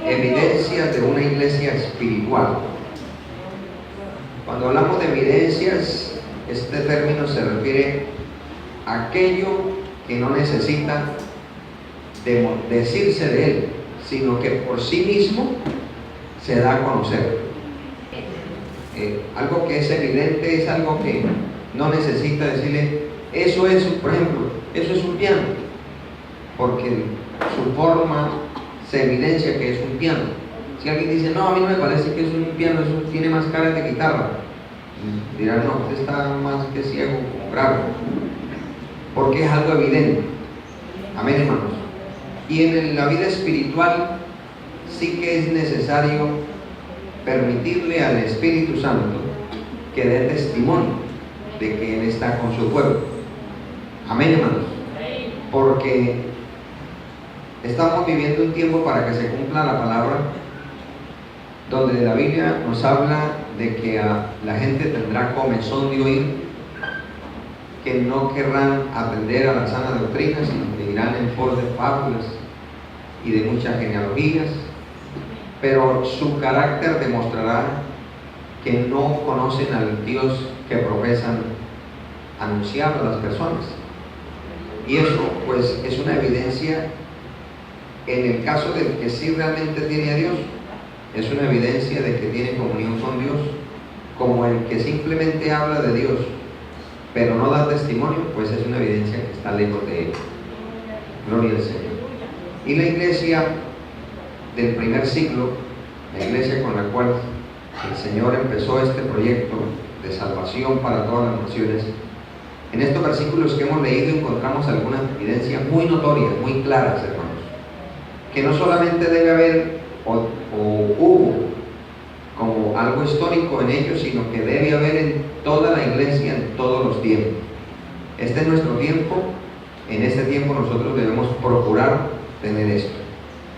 evidencias de una iglesia espiritual. Cuando hablamos de evidencias, este término se refiere a aquello que no necesita decirse de él, sino que por sí mismo se da a conocer. Algo que es evidente es algo que no necesita decirle, eso es, por ejemplo, eso es un piano, porque su forma se evidencia que es un piano. Si alguien dice, no, a mí no me parece que es un piano, eso tiene más cara de guitarra, dirán, no, usted está más que ciego, como grave, porque es algo evidente. Amén, hermanos. Y en la vida espiritual sí que es necesario permitirle al Espíritu Santo que dé testimonio de que Él está con su pueblo. Amén, hermanos. Porque estamos viviendo un tiempo para que se cumpla la palabra, donde la Biblia nos habla de que la gente tendrá comezón de oír, que no querrán atender a la sana doctrina, sino que irán en pos de fábulas y de muchas genealogías, pero su carácter demostrará que no conocen al Dios que profesan anunciar a las personas. Y eso pues es una evidencia en el caso del que sí realmente tiene a Dios, es una evidencia de que tiene comunión con Dios, como el que simplemente habla de Dios pero no da testimonio, pues es una evidencia que está lejos de Él. Gloria al Señor. Y la iglesia del primer siglo, la iglesia con la cual el Señor empezó este proyecto de salvación para todas las naciones, en estos versículos que hemos leído encontramos algunas evidencias muy notorias, muy claras, hermanos, que no solamente debe haber o hubo como algo histórico en ellos, sino que debe haber en toda la iglesia en todos los tiempos. Este es nuestro tiempo. En este tiempo nosotros debemos procurar tener esto.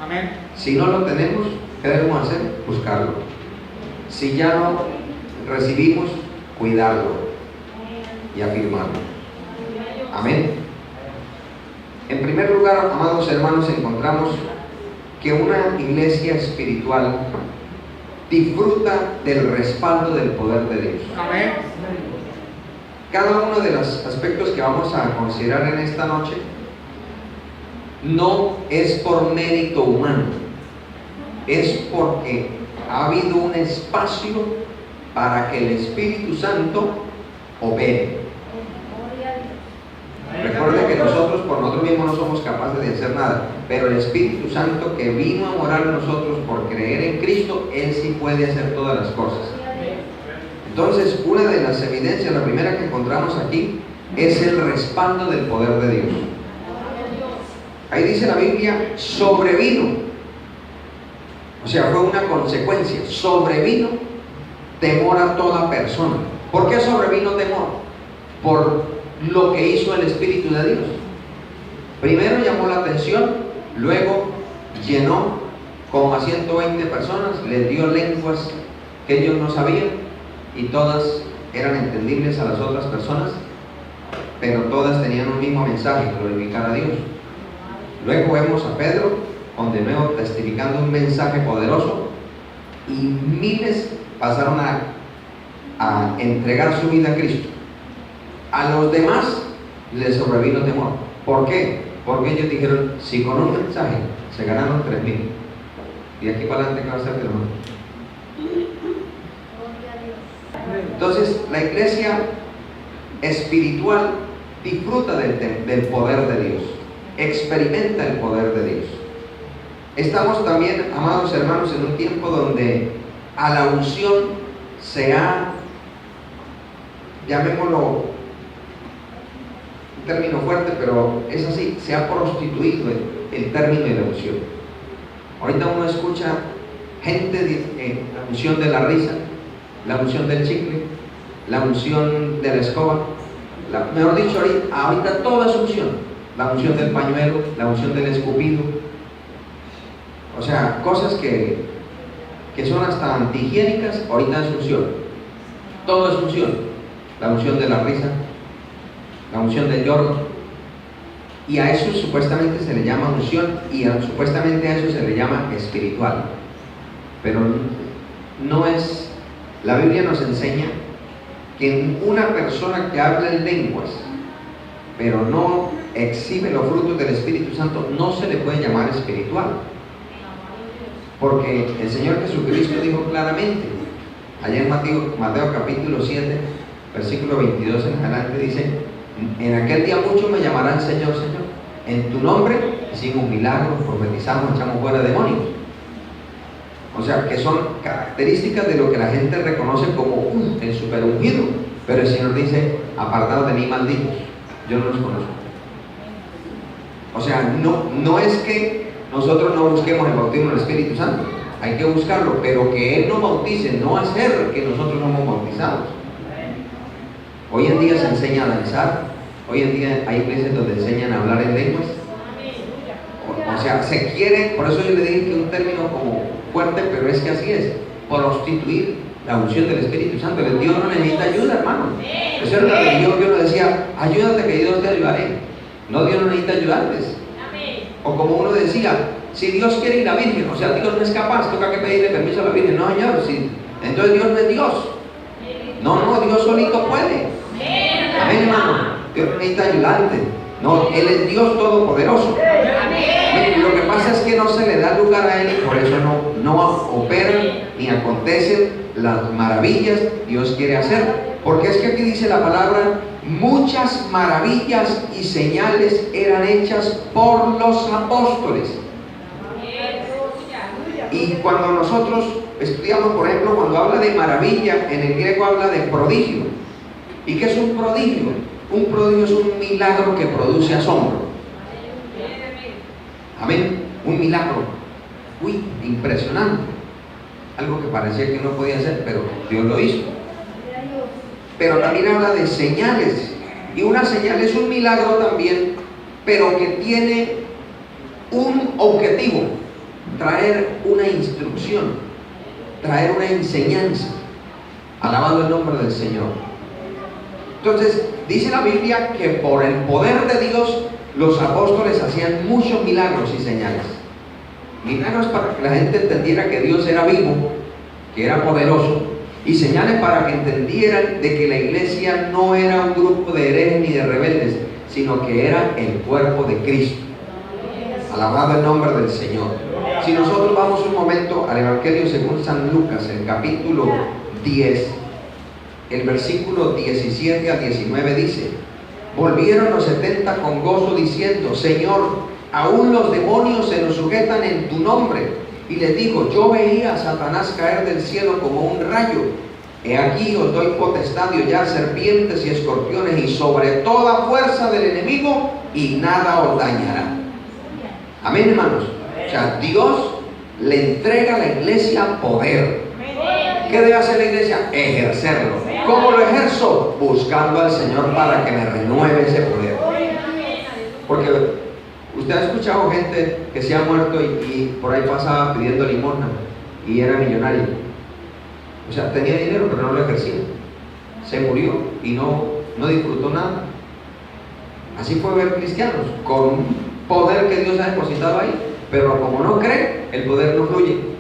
Amén. Si no lo tenemos, ¿qué debemos hacer? Buscarlo. Si ya lo recibimos, cuidarlo y afirmarlo. Amén. En primer lugar, amados hermanos, encontramos que una iglesia espiritual disfruta del respaldo del poder de Dios. Amén. Cada uno de los aspectos que vamos a considerar en esta noche no es por mérito humano, es porque ha habido un espacio para que el Espíritu Santo opere. Recuerde que nosotros por nosotros mismos no somos capaces de hacer nada, pero el Espíritu Santo que vino a morar en nosotros por creer en Cristo, Él sí puede hacer todas las cosas. Entonces, una de las evidencias, la primera que encontramos aquí, es el respaldo del poder de Dios. Ahí dice la Biblia, sobrevino, o sea, fue una consecuencia, sobrevino temor a toda persona. ¿Por qué sobrevino temor? Por lo que hizo el Espíritu de Dios. Primero llamó la atención, luego llenó como a 120 personas, les dio lenguas que ellos no sabían y todas eran entendibles a las otras personas, pero todas tenían un mismo mensaje, glorificar a Dios. Luego vemos a Pedro, de nuevo testificando un mensaje poderoso, y miles pasaron a entregar su vida a Cristo. A los demás les sobrevino temor. ¿Por qué? Porque ellos dijeron, si con un mensaje se ganaron 3,000, y aquí para adelante, ¿qué va a hacer, hermano? Entonces, la iglesia espiritual disfruta del poder de Dios, experimenta el poder de Dios. Estamos también, amados hermanos, en un tiempo donde a la unción se ha, llamémoslo un término fuerte, pero es así, se ha prostituido el término de la unción. Ahorita uno escucha gente la unción de la risa, la unción del chicle, la unción de la escoba, mejor dicho, ahorita todo es unción. La unción del pañuelo, la unción del escupido, o sea, cosas que son hasta antihigiénicas, ahorita es unción. Todo es unción. La unción de la risa, la unción del lloro. Y a eso supuestamente se le llama unción y supuestamente a eso se le llama espiritual. Pero no es. La Biblia nos enseña que en una persona que habla en lenguas, pero no exhibe los frutos del Espíritu Santo, no se le puede llamar espiritual. Porque el Señor Jesucristo dijo claramente, allá en Mateo capítulo 7, versículo 22 en adelante, dice: en aquel día muchos me llamarán Señor, Señor. En tu nombre hicimos milagros, profetizamos, echamos fuera demonios. O sea, que son características de lo que la gente reconoce como el super ungido. Pero el Señor dice: apartados de mí, malditos, yo no los conozco. O sea, no es que nosotros no busquemos el bautismo del Espíritu Santo, hay que buscarlo, pero que Él nos bautice no hacer que nosotros somos bautizados. Hoy en día se enseña a danzar, hoy en día hay iglesias donde enseñan a hablar en lenguas. O sea, se quiere, por eso yo le dije que un término como fuerte, pero es que así es, prostituir la unción del Espíritu Santo. Dios no necesita ayuda, hermano. Eso era la religión que uno decía: ayúdate que Dios te ayudaré. No, Dios no necesita ayudantes. O como uno decía: si Dios quiere y la Virgen, o sea, Dios no es capaz, toca que pedirle permiso a la Virgen. No, Señor, si, entonces Dios no es Dios. No, Dios solito puede. Amén, hermano. Dios no necesita ayudante. No, Él es Dios todopoderoso. Lo que pasa es que no se le da lugar a Él y por eso no operan ni acontecen las maravillas que Dios quiere hacer. Porque es que aquí dice la palabra: muchas maravillas y señales eran hechas por los apóstoles. Y cuando nosotros estudiamos, por ejemplo, cuando habla de maravilla, en el griego habla de prodigio. ¿Y qué es un prodigio? Un prodigio es un milagro que produce asombro. Amén. Un milagro. Uy, impresionante. Algo que parecía que no podía hacer, pero Dios lo hizo. Pero también habla de señales. Y una señal es un milagro también, pero que tiene un objetivo: traer una instrucción, traer una enseñanza. Alabado el nombre del Señor. Entonces, dice la Biblia que por el poder de Dios los apóstoles hacían muchos milagros y señales. Milagros para que la gente entendiera que Dios era vivo, que era poderoso, y señales para que entendieran de que la iglesia no era un grupo de herejes ni de rebeldes, sino que era el cuerpo de Cristo. Alabado el nombre del Señor. Si nosotros vamos un momento al Evangelio según San Lucas, el capítulo 10, el versículo 17 al 19 dice: volvieron los 70 con gozo diciendo: Señor, aún los demonios se nos sujetan en tu nombre. Y les dijo: yo veía a Satanás caer del cielo como un rayo. He aquí os doy potestad de hollar serpientes y escorpiones y sobre toda fuerza del enemigo, y nada os dañará. Amén, hermanos. O sea, Dios le entrega a la iglesia poder. ¿Qué debe hacer la iglesia? Ejercerlo. ¿Cómo lo ejerzo? Buscando al Señor para que me renueve ese poder. Porque usted ha escuchado gente que se ha muerto y por ahí pasaba pidiendo limosna y era millonario. O sea, tenía dinero pero no lo ejercía. Se murió y no disfrutó nada. Así fue ver cristianos con poder que Dios ha depositado ahí, pero como no cree, el poder no fluye.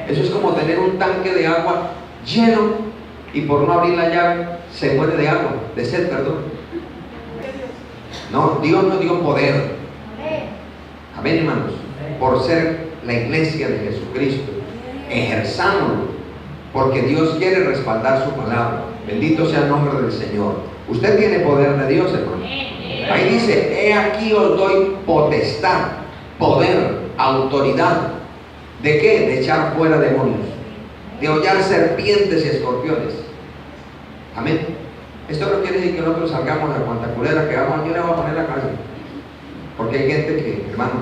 Eso es como tener un tanque de agua lleno y por no abrir la llave se muere de agua, de sed, perdón. No, Dios nos dio poder. Amén, hermanos. Por ser la iglesia de Jesucristo, ejerzámoslo, porque Dios quiere respaldar su palabra. Bendito sea el nombre del Señor. Usted tiene poder de Dios, hermano. Ahí dice: he aquí os doy potestad, poder, autoridad. ¿De qué? De echar fuera demonios, de hollar serpientes y escorpiones. Amén. Esto no quiere decir que nosotros salgamos de cuanta culera que vamos, yo le voy a poner la calle. Porque hay gente que, hermano,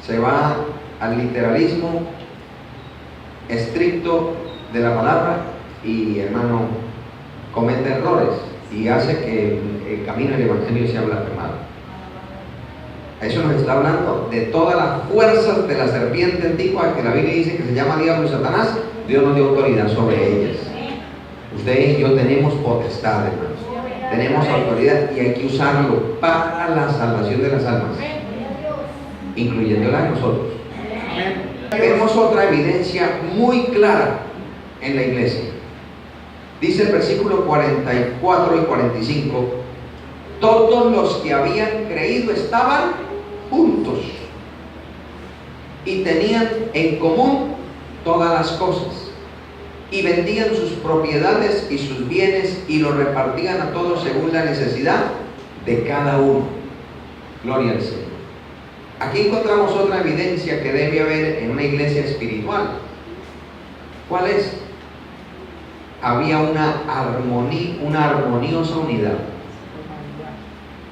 se va al literalismo estricto de la palabra y, hermano, comete errores y hace que el camino del evangelio sea blasfemado. Eso nos está hablando de todas las fuerzas de la serpiente antigua que la Biblia dice que se llama diablo y Satanás. Dios nos dio autoridad sobre ellas. Ustedes y yo tenemos potestad, hermanos. Tenemos autoridad y hay que usarlo para la salvación de las almas, incluyéndola a nosotros. Vemos otra evidencia muy clara en la iglesia. Dice el versículo 44 y 45: todos los que habían creído estaban juntos y tenían en común todas las cosas, y vendían sus propiedades y sus bienes y los repartían a todos según la necesidad de cada uno. Gloria al Señor. Aquí encontramos otra evidencia que debe haber en una iglesia espiritual. ¿Cuál es? Había una armoniosa unidad.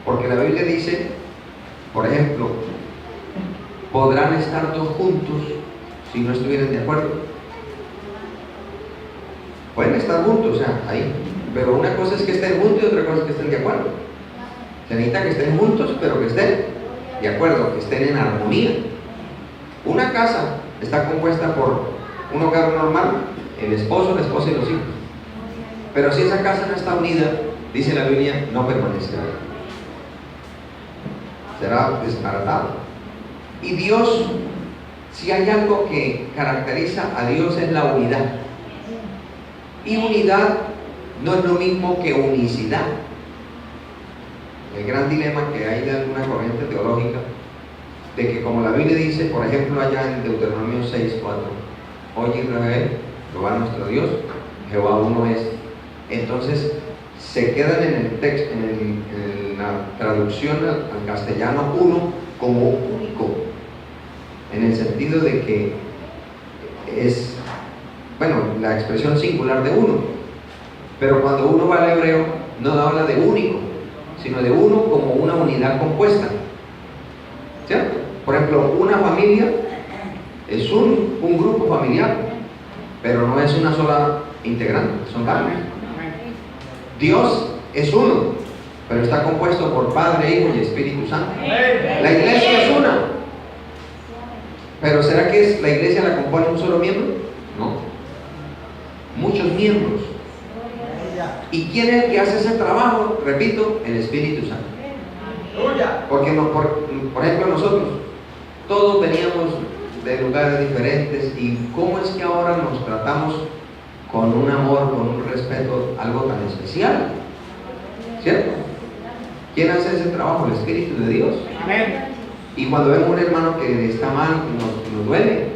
Porque la Biblia dice, por ejemplo, podrán estar dos juntos si no estuvieran de acuerdo. Pueden estar juntos, o sea, ahí. Pero una cosa es que estén juntos y otra cosa es que estén de acuerdo. Se necesita que estén juntos, pero que estén de acuerdo, que estén en armonía. Una casa está compuesta por un hogar normal, el esposo, la esposa y los hijos. Pero si esa casa no está unida, dice la Biblia, no permanecerá. Será desbaratado. Y Dios, si hay algo que caracteriza a Dios, es la unidad. Y unidad no es lo mismo que unicidad. El gran dilema que hay de alguna corriente teológica, de que como la Biblia dice, por ejemplo allá en Deuteronomio 6:4, oye Israel, Jehová nuestro Dios, Jehová uno es. Entonces se quedan en el texto, en la traducción al castellano, uno como único, en el sentido de que es, bueno, la expresión singular de uno, pero cuando uno va al hebreo no habla de único, sino de uno como una unidad compuesta, ¿cierto? Por ejemplo, una familia es un grupo familiar, pero no es una sola integrante, son varios. Dios es uno, pero está compuesto por Padre, Hijo y Espíritu Santo. La iglesia es una, pero ¿será que la iglesia la compone un solo miembro? No, muchos miembros. ¿Y quién es el que hace ese trabajo? Repito, el Espíritu Santo. Porque por ejemplo nosotros todos veníamos de lugares diferentes, y cómo es que ahora nos tratamos con un amor, con un respeto, algo tan especial, ¿cierto? ¿Quién hace ese trabajo? El Espíritu de Dios. Amén. Y cuando vemos un hermano que está mal, nos duele,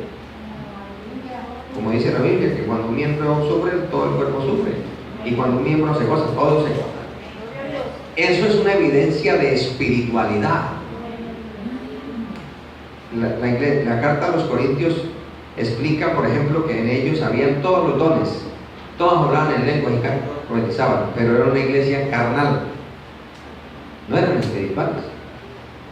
como dice la Biblia, que cuando un miembro sufre, todo el cuerpo sufre, y cuando un miembro se goza, todo se goza. Eso es una evidencia de espiritualidad. La carta a los Corintios explica, por ejemplo, que en ellos habían todos los dones, todos hablaban en lenguas y profetizaban, pero era una iglesia carnal, no eran espirituales.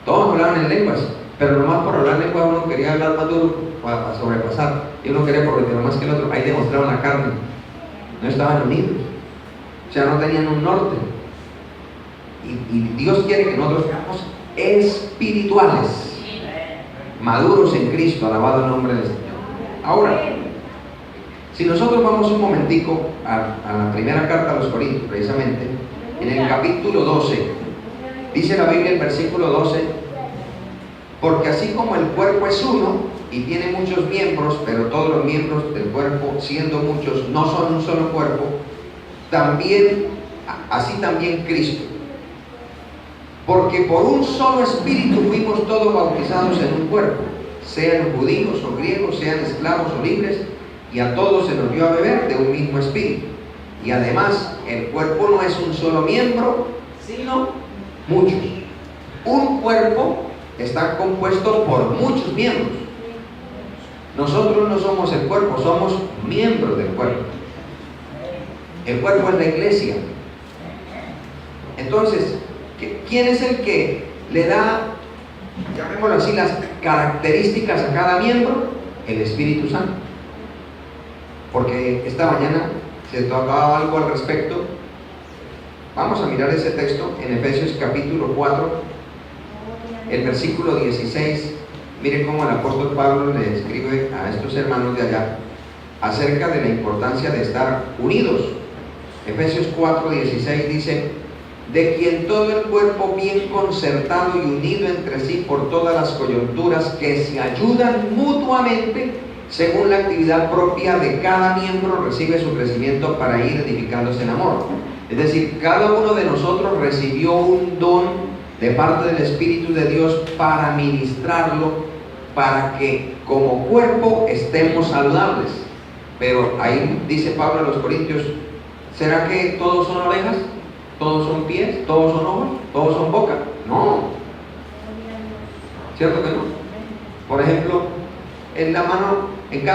Todos hablaban en lenguas, pero nomás por hablar en lenguas uno quería hablar más duro para sobrepasar, y uno quería profetizar más que el otro. Ahí demostraban la carne, no estaban unidos, o sea, no tenían un norte. Y Dios quiere que nosotros seamos espirituales, maduros en Cristo, alabado el nombre del Señor. Ahora, si nosotros vamos un momentico a la primera carta a los Corintios, precisamente, en el capítulo 12, dice la Biblia en el versículo 12: porque así como el cuerpo es uno y tiene muchos miembros, pero todos los miembros del cuerpo, siendo muchos, no son un solo cuerpo, así también Cristo. Porque por un solo espíritu fuimos todos bautizados en un cuerpo, sean judíos o griegos, sean esclavos o libres, y a todos se nos dio a beber de un mismo espíritu. Y además, el cuerpo no es un solo miembro, sino muchos. Un cuerpo está compuesto por muchos miembros. Nosotros no somos el cuerpo, somos miembros del cuerpo. El cuerpo es la iglesia. Entonces, ¿quién es el que le da, llamémoslo así, las características a cada miembro? El Espíritu Santo. Porque esta mañana se tocaba algo al respecto. Vamos a mirar ese texto en Efesios capítulo 4, el versículo 16. Miren cómo el apóstol Pablo le escribe a estos hermanos de allá acerca de la importancia de estar unidos. Efesios 4, 16 dice: de quien todo el cuerpo bien concertado y unido entre sí por todas las coyunturas que se ayudan mutuamente según la actividad propia de cada miembro recibe su crecimiento para ir edificándose en amor. Es decir, cada uno de nosotros recibió un don de parte del Espíritu de Dios para ministrarlo, para que como cuerpo estemos saludables. Pero ahí dice Pablo a los Corintios, ¿será que todos son orejas? ¿Todos son pies? ¿Todos son ojos? ¿Todos son boca? No. ¿Cierto que no? Por ejemplo, en cada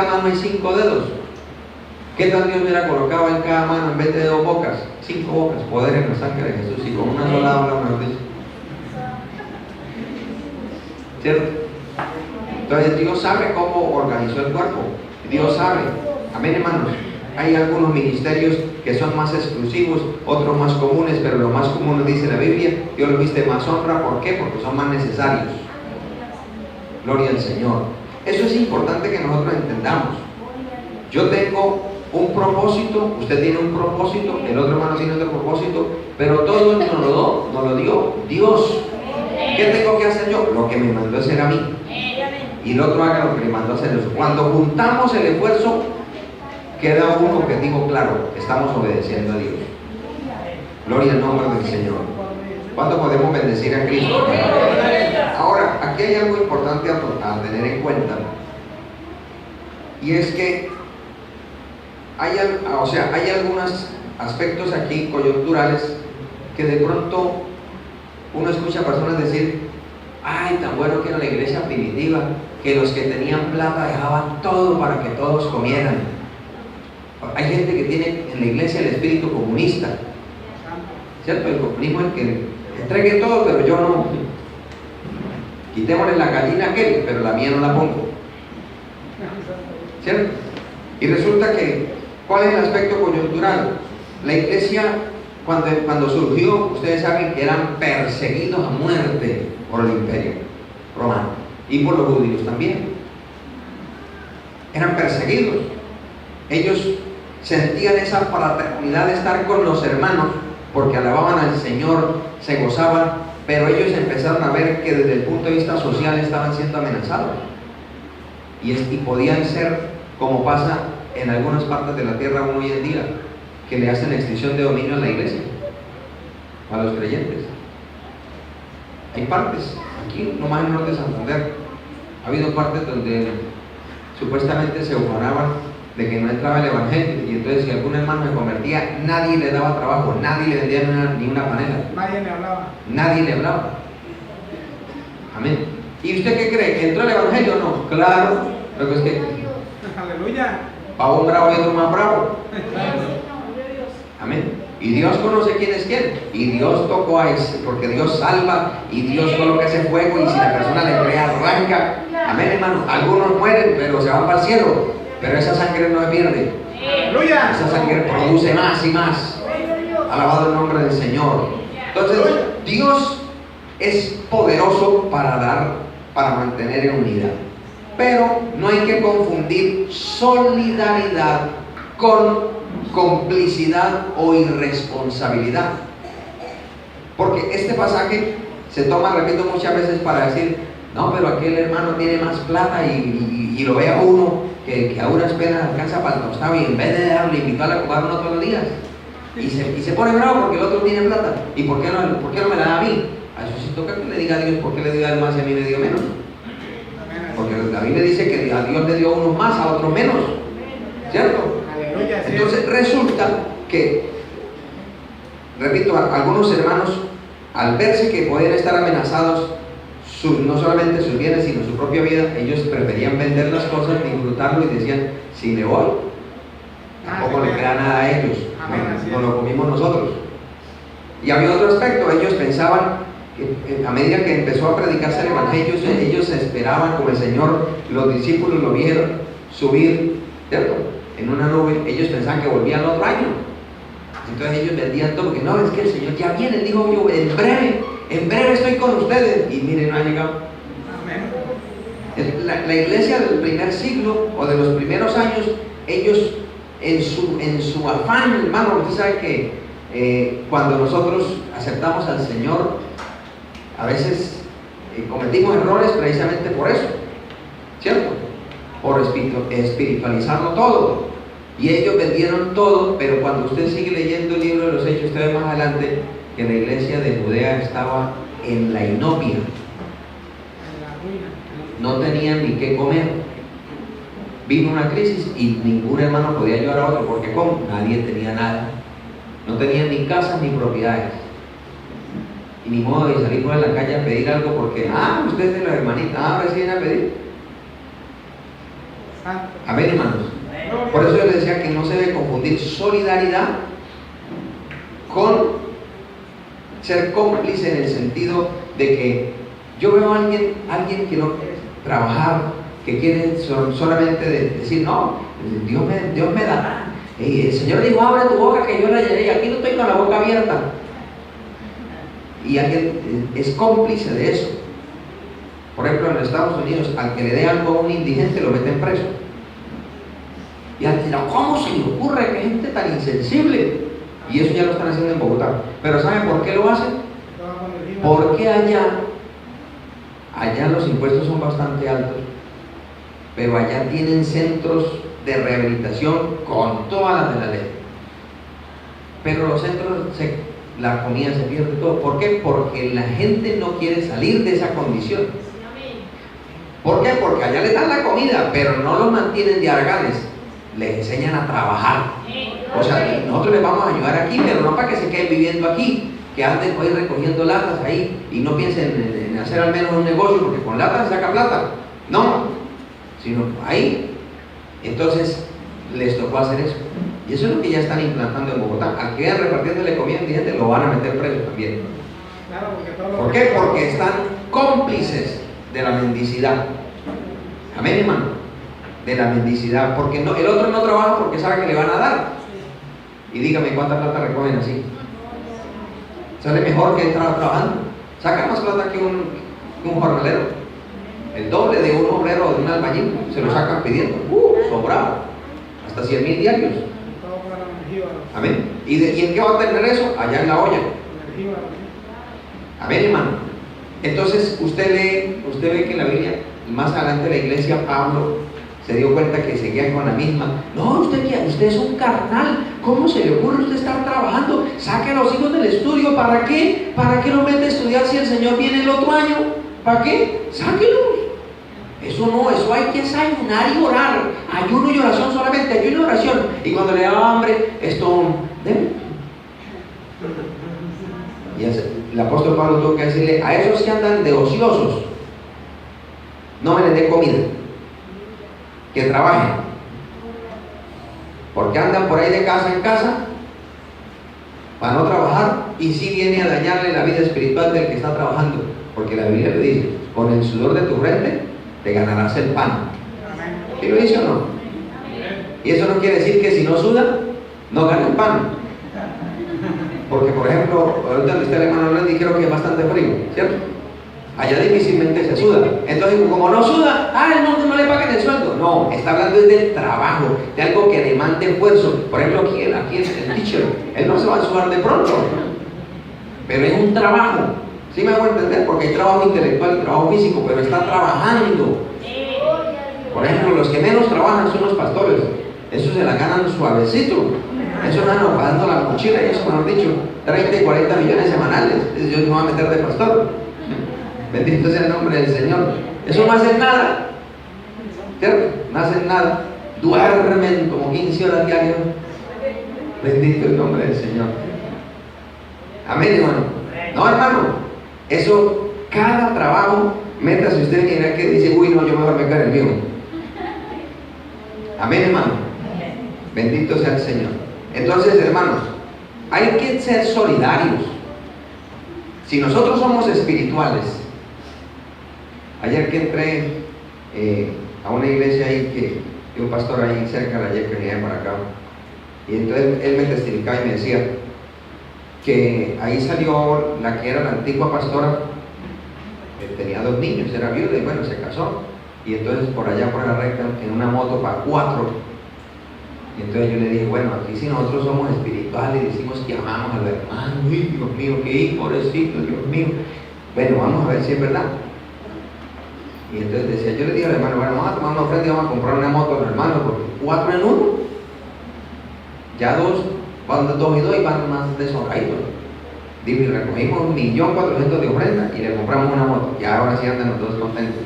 mano hay 5 dedos. ¿Qué tal Dios hubiera colocado en cada mano en vez de 2 bocas? 5 bocas, poder en la sangre de Jesús, y con una sola habla una vez. ¿Cierto? Entonces Dios sabe cómo organizó el cuerpo. Dios sabe. Amén, hermanos. Hay algunos ministerios que son más exclusivos, otros más comunes, pero lo más común dice la Biblia, Dios los viste más honra. ¿Por qué? Porque son más necesarios. Gloria al Señor. Eso es importante que nosotros entendamos. Yo tengo un propósito, usted tiene un propósito, el otro hermano tiene otro propósito, pero todo nos lo dio Dios. ¿Qué tengo que hacer yo? Lo que me mandó a hacer a mí. Y el otro haga lo que le mandó a hacer Dios. Cuando juntamos el esfuerzo, queda un objetivo claro: estamos obedeciendo a Dios. Gloria al nombre del Señor. ¿Cuánto podemos bendecir a Cristo? Ahora, aquí hay algo importante a tener en cuenta, y es que hay algunos aspectos aquí coyunturales que de pronto uno escucha a personas decir: ay, tan bueno que era la iglesia primitiva, que los que tenían plata dejaban todo para que todos comieran. Hay gente que tiene en la iglesia el espíritu comunista, ¿cierto? El comunismo es que entregue todo, pero yo no. Quitémosle la gallina a aquel, pero la mía no la pongo, ¿cierto? Y resulta que, ¿cuál es el aspecto coyuntural? La iglesia, cuando surgió, ustedes saben que eran perseguidos a muerte por el imperio romano y por los judíos también. Eran perseguidos. Ellos sentían esa fraternidad de estar con los hermanos porque alababan al Señor, se gozaban, pero ellos empezaron a ver que desde el punto de vista social estaban siendo amenazados y podían ser, como pasa en algunas partes de la tierra aún hoy en día, que le hacen extinción de dominio a la iglesia, a los creyentes. Hay partes, aquí nomás en el norte de Santander, ha habido partes donde supuestamente se ufanaban de que no entraba el evangelio, y entonces si algún hermano se convertía, nadie le daba trabajo, nadie le vendía ni una panela, nadie le hablaba. Amén. ¿Y usted qué cree? ¿Que entró el evangelio o no? Claro, lo que es que aleluya, pavo bravo y otro más bravo. Amén. Y Dios conoce quién es quién, y Dios tocó a ese, porque Dios salva, y Dios coloca ese fuego, y si la persona le cree, arranca. Amén, hermano. Algunos mueren, pero se van para el cielo, pero esa sangre no se pierde. ¡Aleluya! Esa sangre produce más y más. Alabado el nombre del Señor. Entonces, Dios es poderoso para mantener en unidad. Pero no hay que confundir solidaridad con complicidad o irresponsabilidad. Porque este pasaje se toma, repito, muchas veces para decir: no, pero aquel hermano tiene más plata y lo ve a uno que a duras penas alcanza para el tostado, y en vez de darle, invitarle a comer uno todos los días, y se pone bravo porque el otro tiene plata. ¿Y por qué no me la da a mí? A eso sí toca que le diga a Dios: ¿por qué le dio a él más y a mí me dio menos? Porque la Biblia dice que a Dios le dio a unos más, a otros menos, ¿cierto? Entonces resulta que, repito, algunos hermanos, al verse que podían estar amenazados, no solamente sus bienes, sino su propia vida, ellos preferían vender las cosas, disfrutarlo, y decían: si me voy, tampoco le queda nada a ellos, no lo comimos nosotros. Y había otro aspecto: ellos pensaban que a medida que empezó a predicarse el evangelio, ellos esperaban, como el Señor, los discípulos lo vieron subir, ¿cierto?, en una nube. Ellos pensaban que volvía el otro año. Entonces ellos vendían todo, porque no, es que el Señor ya viene, dijo yo, en breve estoy con ustedes. Y miren, no ha llegado. La iglesia del primer siglo o de los primeros años, ellos en su afán, hermano, usted sabe que Cuando nosotros aceptamos al Señor, a veces cometimos errores precisamente por eso, ¿cierto? Por espiritualizarlo todo. Y ellos vendieron todo, pero cuando usted sigue leyendo el libro de los Hechos, usted ve más adelante que la iglesia de Judea estaba en la inopia. No tenían ni qué comer. Vino una crisis y ningún hermano podía ayudar a otro, porque ¿cómo? Nadie tenía nada. No tenían ni casas ni propiedades. Y ni modo de salir por la calle a pedir algo porque, ustedes de la hermanita, recién a pedir. Amén, hermanos. Por eso yo les decía que no se debe confundir solidaridad con ser cómplice en el sentido de que yo veo a alguien que no quiere trabajar, que quiere solamente decir, no, Dios me dará. El Señor dijo, abre tu boca que yo la llenaré, y aquí no estoy con la boca abierta. Y alguien es cómplice de eso. Por ejemplo, en los Estados Unidos, al que le dé algo a un indigente lo meten preso. Y al dirán, ¿cómo se le ocurre que gente tan insensible? Y eso ya lo están haciendo en Bogotá. Pero ¿saben por qué lo hacen? Porque allá los impuestos son bastante altos, pero allá tienen centros de rehabilitación con todas las de la ley. Pero los centros, la comida se pierde todo. ¿Por qué? Porque la gente no quiere salir de esa condición. ¿Por qué? Porque allá les dan la comida, pero no los mantienen de argales, les enseñan a trabajar. O sea, nosotros les vamos a ayudar aquí, pero no para que se queden viviendo aquí, que anden hoy recogiendo latas ahí y no piensen en hacer al menos un negocio, porque con latas se saca plata. No, sino ahí. Entonces les tocó hacer eso. Y eso es lo que ya están implantando en Bogotá. Al que vean repartiéndole comida indigente, lo van a meter preso también. ¿Por qué? Porque están cómplices de la mendicidad. Amén, hermano. De la mendicidad. Porque no, el otro no trabaja porque sabe que le van a dar. Y dígame cuánta plata recogen así. Sale mejor que entrar trabajando. Saca más plata que un jornalero. El doble de un obrero o de un albañil. Se lo sacan pidiendo. Sobrado. Hasta 100,000 diarios. Amén. ¿Y en qué va a tener eso? Allá en la olla. Amén, hermano. Entonces usted ve que en la Biblia, más adelante la iglesia, Pablo se dio cuenta que seguían con la misma. No, usted es un carnal. ¿Cómo se le ocurre a usted estar trabajando? Saque a los hijos del estudio. ¿Para qué? ¿Para qué lo mete a estudiar si el Señor viene el otro año? ¿Para qué? Sáquelos. Eso no, eso hay que desayunar y orar. Ayuno y oración solamente, ayuno y oración. Y cuando le da hambre, esto, ¿debe? Y el apóstol Pablo tuvo que decirle a esos que andan de ociosos, no me les dé comida, que trabajen, porque andan por ahí de casa en casa para no trabajar, y sí viene a dañarle la vida espiritual del que está trabajando, porque la Biblia le dice, con el sudor de tu frente te ganarás el pan. ¿Sí lo dice o no? Y eso no quiere decir que si no suda, no gana el pan. Porque, por ejemplo, ahorita el hermano le dijeron que es bastante frío, ¿cierto? Allá difícilmente se suda. Entonces, como no suda, no le paguen el sueldo. No, está hablando del trabajo, de algo que demande esfuerzo. Por ejemplo, aquí el teacher, él no se va a sudar de pronto, pero es un trabajo. ¿Sí me hago entender? Porque hay trabajo intelectual y trabajo físico, pero está trabajando. Por ejemplo, los que menos trabajan son los pastores. Esos se la ganan suavecito. Eso andan pagando la mochila, y eso, como han dicho, 30 y 40 millones semanales. Entonces yo me voy a meter de pastor. Bendito sea el nombre del Señor. Eso no hacen nada, ¿cierto? No hacen nada. Duermen como 15 horas diarias. Bendito el nombre del Señor. Amén, hermano. No, hermano. Eso, cada trabajo, métase usted y verá que dice, uy, no, yo mejor me quedo en el mío. Amén, hermano. Bendito sea el Señor. Entonces, hermanos, hay que ser solidarios. Si nosotros somos espirituales, ayer que entré a una iglesia ahí, que un pastor ahí cerca de la que venía para acá, y entonces él me testificaba y me decía que ahí salió la que era la antigua pastora, tenía 2 niños, era viuda y bueno, se casó, y entonces por allá por la recta, en una moto para 4, Y entonces yo le dije, bueno, aquí si nosotros somos espirituales y decimos que amamos al hermano, uy, Dios mío, qué pobrecito, Dios mío. Bueno, vamos a ver si es verdad. Y entonces decía, yo le dije al hermano, bueno, vamos a tomar una ofrenda y vamos a comprar una moto al hermano, porque 4 en 1. Ya 2 van 2 y 2 y van más deshonraditos. Digo, y recogimos 1.400.000 de ofrenda y le compramos una moto. Y ahora sí andan los dos contentos.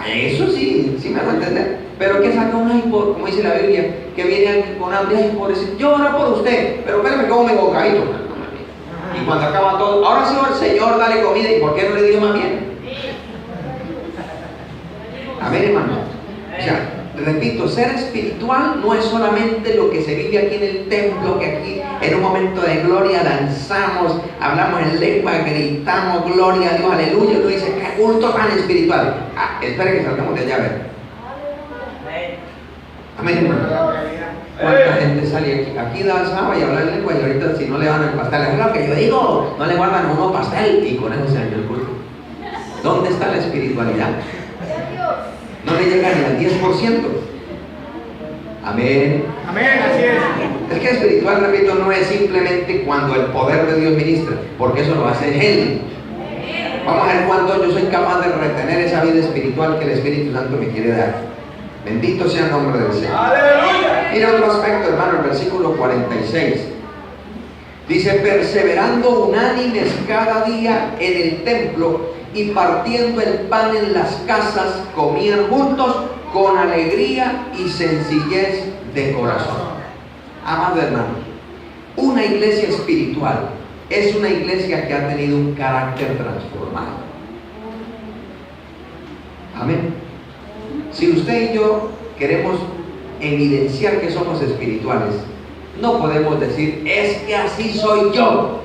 Eso sí, sí me va a entender. Pero que saca un por, como dice la Biblia, que viene con hambre y por decir, yo oro por usted, pero espérame como mi bocadito. Y cuando acaba todo, ahora sí, Señor, dale comida. ¿Y por qué no le dio más bien? Amén, hermano. O sea, repito, ser espiritual no es solamente lo que se vive aquí en el templo, que aquí en un momento de gloria danzamos, hablamos en lengua, gritamos gloria a Dios, aleluya. Uno dice, qué culto tan espiritual. Espere que salgamos de allá a ver. Amén, hermano. ¿Cuánta gente sale aquí? Aquí danzaba y hablaba en lengua y ahorita si no le van el pastel, es lo que yo digo, no le guardan uno pastel y con eso se dañó el culto. ¿Dónde está la espiritualidad? No le llega ni al 10%. Amén. Amén, así es. Es que espiritual, repito, no es simplemente cuando el poder de Dios ministra, porque eso lo hace Él. Vamos a ver cuándo yo soy capaz de retener esa vida espiritual que el Espíritu Santo me quiere dar. Bendito sea el nombre del Señor. ¡Aleluya! Mira otro aspecto, hermano, el versículo 46. Dice, perseverando unánimes cada día en el templo y partiendo el pan en las casas, comían juntos con alegría y sencillez de corazón. Amados hermanos, una iglesia espiritual es una iglesia que ha tenido un carácter transformado. Amén. Si usted y yo queremos evidenciar que somos espirituales, no podemos decir, es que así soy yo,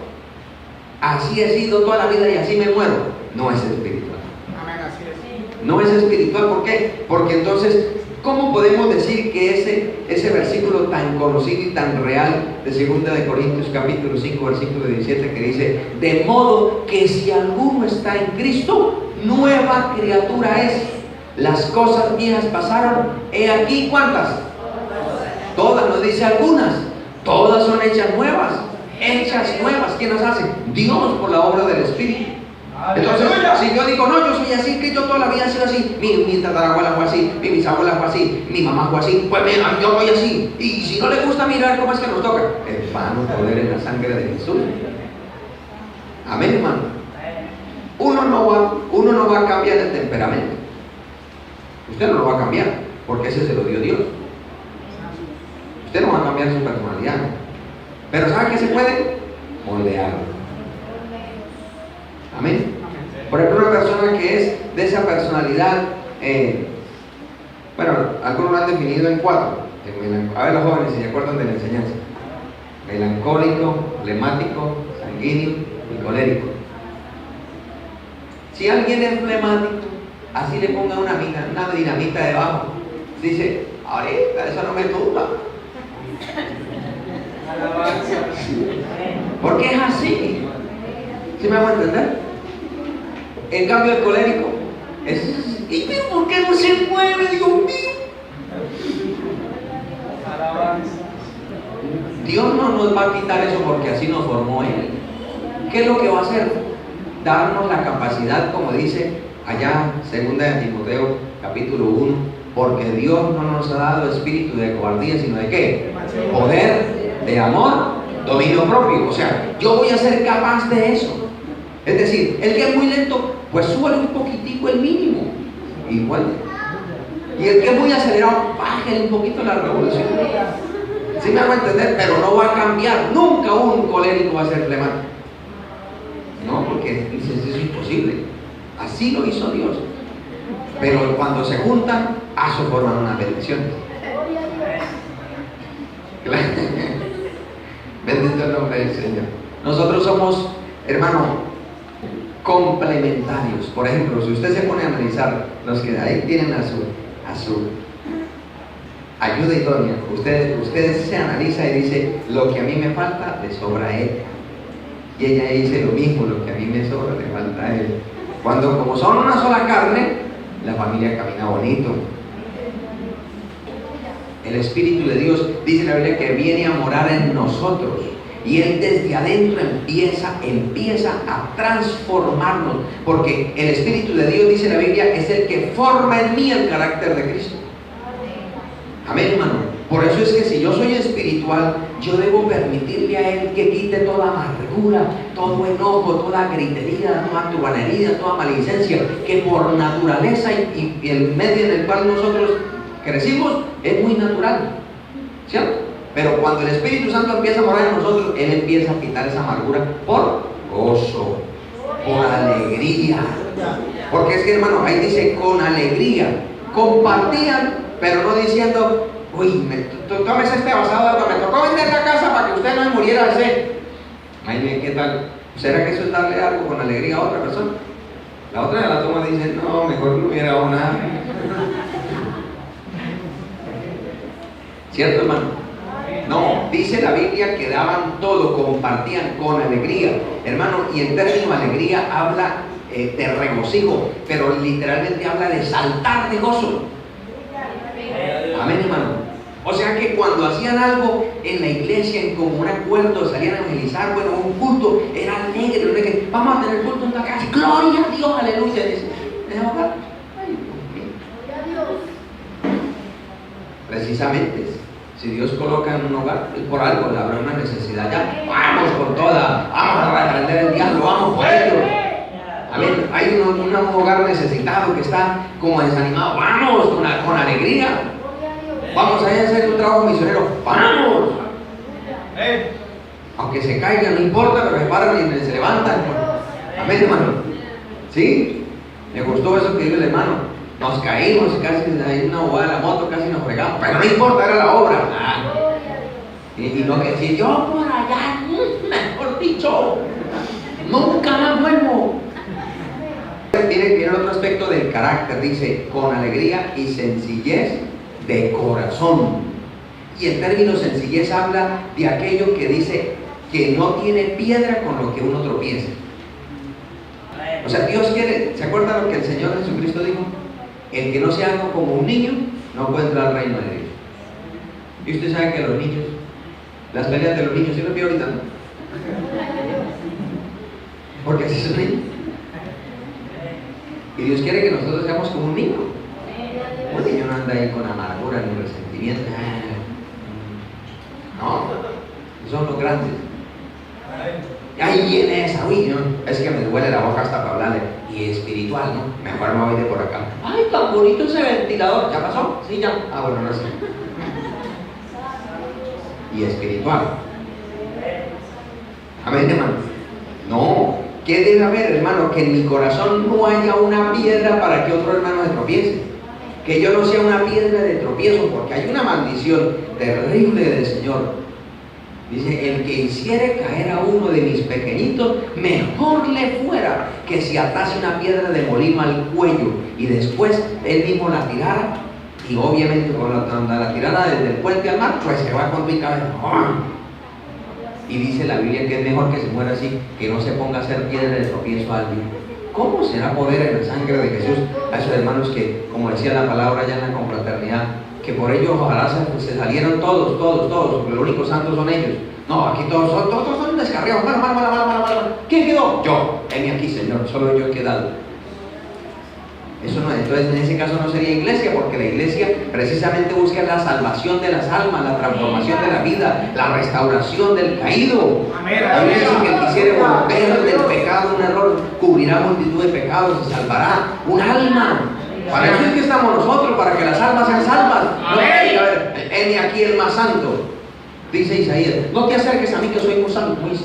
así he sido toda la vida y así me muero. No es espiritual. Amén, así es. No es espiritual, ¿por qué? Porque entonces, ¿cómo podemos decir que ese versículo tan conocido y tan real de 2 de Corintios capítulo 5, versículo 17, que dice, de modo que si alguno está en Cristo, nueva criatura es, las cosas viejas pasaron, he aquí, ¿cuántas? Todas, nos dice algunas, todas son hechas nuevas. ¿Quién las hace? Dios, por la obra del Espíritu. Entonces, si yo digo, no, yo soy así, que yo toda la vida he sido así, mi tatarabuela fue así, mi bisabuela fue así, mi mamá fue así, pues mira, yo voy así, y si no le gusta mirar cómo es que nos toca, hermano, poder en la sangre de Jesús. Amén, hermano. Uno no va a cambiar el temperamento. Usted no lo va a cambiar, porque ese se lo dio Dios. Usted no va a cambiar su personalidad, pero ¿sabe qué se puede? Moldearlo. Amén. Por ejemplo, una persona que es de esa personalidad, bueno, algunos lo han definido en 4. A ver, los jóvenes, si se acuerdan de la enseñanza: melancólico, flemático, sanguíneo y colérico. Si alguien es flemático, así le ponga una dinamita debajo, dice, ahorita eso no me tumba. Porque es así. ¿Sí me van a entender? En cambio el colérico es, ¿y pero por qué no se mueve, Dios mío? Dios no nos va a quitar eso porque así nos formó Él. ¿Qué es lo que va a hacer? Darnos la capacidad, como dice allá 2 de Timoteo capítulo 1, porque Dios no nos ha dado espíritu de cobardía, sino de ¿qué? Poder, de amor, dominio propio. O sea, yo voy a ser capaz de eso. Es decir, el que es muy lento, pues súbale un poquitico el mínimo, igual. Y el que es muy acelerado, bájale un poquito la revolución. ¿Sí me hago entender? Pero no va a cambiar. Nunca un colérico va a ser flemático. No, porque eso es imposible. Así lo hizo Dios. Pero cuando se juntan, eso forman una bendición. Bendito el nombre del Señor. Nosotros somos, hermano, complementarios. Por ejemplo, si usted se pone a analizar, los que ahí tienen a su ayuda idónea, usted se analiza y dice, lo que a mí me falta, le sobra a ella. Y ella dice lo mismo, lo que a mí me sobra, le falta a él. Cuando, como son una sola carne, la familia camina bonito. El Espíritu de Dios, dice la Biblia, que viene a morar en nosotros. Y Él desde adentro empieza a transformarnos. Porque el Espíritu de Dios, dice la Biblia, es el que forma en mí el carácter de Cristo. Amén, hermano. Por eso es que si yo soy espiritual, yo debo permitirle a Él que quite toda amargura, todo enojo, toda gritería, toda truanería, toda maledicencia, que por naturaleza y el medio en el cual nosotros crecimos es muy natural, ¿cierto? Pero cuando el Espíritu Santo empieza a morar en nosotros, Él empieza a quitar esa amargura por gozo, por alegría. Porque es que, hermano, ahí dice con alegría. Compartían, pero no diciendo, uy, tómese este vasado de agua, me tocó vender la casa para que usted no se muriera de sed. Ay, bien, ¿qué tal? ¿Será que eso es darle algo con alegría a otra persona? La otra de la toma dice, no, mejor no hubiera dado nada. ¿Cierto, hermano? No, dice la Biblia que daban todo, compartían con alegría. Hermano, y en términos de alegría habla de regocijo, pero literalmente habla de saltar de gozo. Amén, hermano. O sea que cuando hacían algo en la iglesia, en común acuerdo, salían a evangelizar, bueno, un culto, era alegre, no es que vamos a tener culto en la casa, gloria a Dios, aleluya. Dice, precisamente, si Dios coloca en un hogar, es por algo, habrá una necesidad ya. Vamos con toda, vamos a reprender el diablo, vamos por ello. Amén. Hay un hogar necesitado que está como desanimado, vamos con alegría. Vamos a hacer un trabajo misionero, vamos. Aunque se caigan, no importa, pero se paran y se levantan. Amén, hermano. ¿Sí? Me gustó eso que dijo el hermano. Nos caímos, casi hay una bobada de la moto, casi nos fregamos, pero no importa, era la obra. Y no que si yo por allá, mejor dicho, nunca más vuelvo. Viene otro aspecto del carácter, dice, con alegría y sencillez de corazón. Y en términos sencillez habla de aquello que dice que no tiene piedra con lo que uno tropieza. O sea, Dios quiere, ¿se acuerdan lo que el Señor Jesucristo dijo? El que no se haga como un niño no puede entrar al reino de Dios. Y usted sabe que los niños, las peleas de los niños, ¿sí lo vio ahorita? Porque así son niños. Y Dios quiere que nosotros seamos como un niño. Un niño no anda ahí con amargura ni resentimiento. No, son los grandes. Ahí viene esa, uy, no, es que me duele la boca hasta para hablarle. Y espiritual, ¿no? Mejor me voy de por acá. Ay, tan bonito ese ventilador. ¿Ya pasó? Sí, ya. Ah, bueno, no sé. Y espiritual. Amén, hermano. No, ¿qué debe haber, hermano? Que en mi corazón no haya una piedra para que otro hermano se tropiece. Que yo no sea una piedra de tropiezo, porque hay una maldición terrible del Señor. Dice, el que hiciere caer a uno de mis pequeñitos, mejor le fuera que si atase una piedra de molino al cuello y después él mismo la tirara, y obviamente cuando la tirara desde el puente al mar, pues se va con mi cabeza. Y dice la Biblia que es mejor que se muera así, que no se ponga a hacer piedra de tropiezo a alguien. ¿Cómo será poder en la sangre de Jesús a esos hermanos que, como decía la palabra ya en la confraternidad, que por ellos ojalá se salieron todos, porque los únicos santos son ellos? No, aquí todos son descarriados, malo. ¿Quién quedó? Yo, heme aquí, Señor, solo yo he quedado. Eso no, entonces en ese caso no sería iglesia, porque la iglesia precisamente busca la salvación de las almas, la transformación de la vida, la restauración del caído. La Biblia dice que el que quisiere volver del pecado, un error, cubrirá multitud de pecados y salvará un alma. Para eso es que estamos nosotros, para que las almas sean salvas. No, a ver, heme aquí el más santo. Dice Isaías, no te acerques a mí que soy muy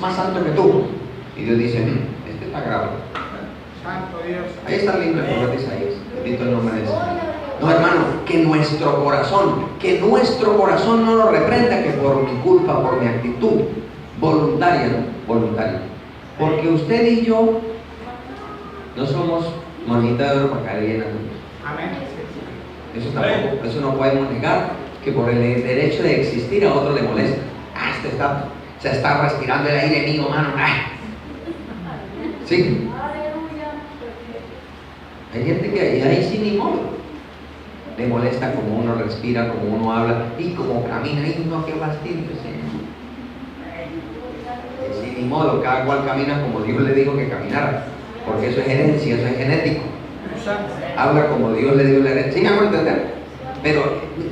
más santo que tú. Y Dios dice, este está grave. Santo Dios. Ahí está el libro de profeta Isaías. Bendito el nombre del Señor. No, hermano, que nuestro corazón no nos reprenda, que por mi culpa, por mi actitud voluntaria. Porque usted y yo no somos monedita de oro para caer bien a Dios. Amén. Eso no podemos negar, que por el derecho de existir a otro le molesta. Se está respirando el aire mío, mano. Sí. Hay gente que ahí sí ni modo. Le molesta como uno respira, como uno habla y como camina. Y no, qué fastidio, Señor. Ni modo, cada cual camina como Dios le dijo que caminara, porque eso es herencia, eso es genético. Habla como Dios le dio la herencia. ¿Sí me hago entender? Pero